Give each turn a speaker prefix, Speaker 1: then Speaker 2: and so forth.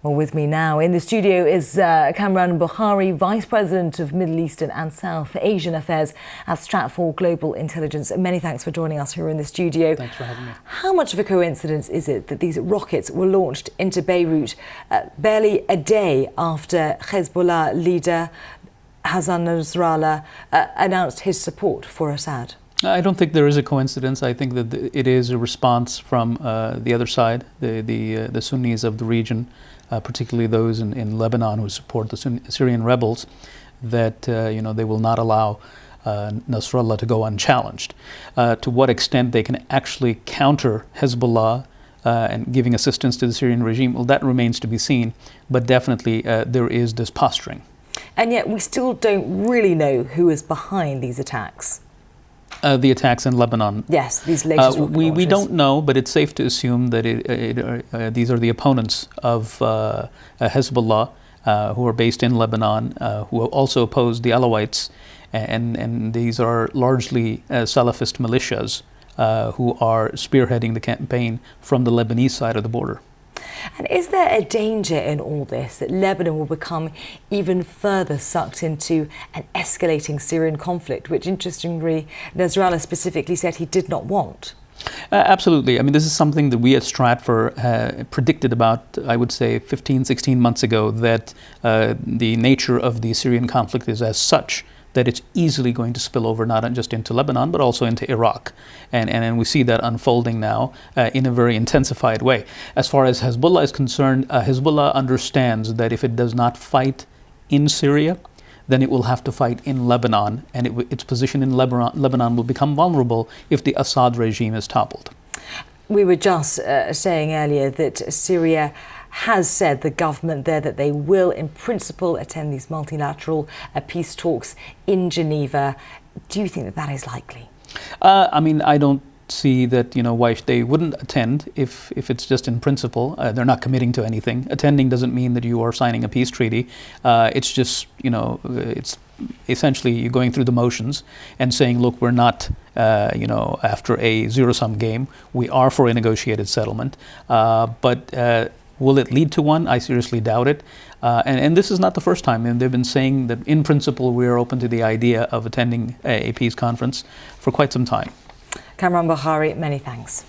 Speaker 1: Well, with me now in the studio is Kamran Bokhari, Vice President of Middle Eastern and South Asian Affairs at Stratfor Global Intelligence. Many thanks for joining us here in the studio.
Speaker 2: Thanks for having me. How
Speaker 1: much of a coincidence is it that these rockets were launched into Beirut barely a day after Hezbollah leader Hassan Nasrallah announced his support for Assad?
Speaker 2: I don't think there is a coincidence. I think that it is a response from the other side, the Sunnis of the region, particularly those in Lebanon who support the Syrian rebels, that they will not allow Nasrallah to go unchallenged. To what extent they can actually counter Hezbollah and giving assistance to the Syrian regime, well, that remains to be seen. But definitely there is this posturing.
Speaker 1: And yet we still don't really know who is behind these attacks.
Speaker 2: The attacks in Lebanon.
Speaker 1: Yes, these latest rocket launches.
Speaker 2: We don't know, but it's safe to assume that these are the opponents of Hezbollah, who are based in Lebanon, who also oppose the Alawites, and these are largely Salafist militias who are spearheading the campaign from the Lebanese side of the border.
Speaker 1: And is there a danger in all this that Lebanon will become even further sucked into an escalating Syrian conflict, which interestingly Nasrallah specifically said he did not want?
Speaker 2: Absolutely. I mean, this is something that we at Stratfor predicted about, I would say, 15, 16 months ago, that the nature of the Syrian conflict is as such that it's easily going to spill over not just into Lebanon, but also into Iraq. And we see that unfolding now in a very intensified way. As far as Hezbollah is concerned, Hezbollah understands that if it does not fight in Syria, then it will have to fight in Lebanon, and its position in Lebanon will become vulnerable if the Assad regime is toppled.
Speaker 1: We were just saying earlier that Syria has said, the government there, that they will in principle attend these multilateral peace talks in Geneva. Do you think that that is likely?
Speaker 2: I mean, I don't see that, why they wouldn't attend if it's just in principle. They're not committing to anything. Attending doesn't mean that you are signing a peace treaty. It's just, it's essentially you're going through the motions and saying, look, we're not, after a zero-sum game. We are for a negotiated settlement. But will it lead to one? I seriously doubt it. And this is not the first time. And they've been saying that in principle we are open to the idea of attending a peace conference for quite some time.
Speaker 1: Kamran Bokhari, many thanks.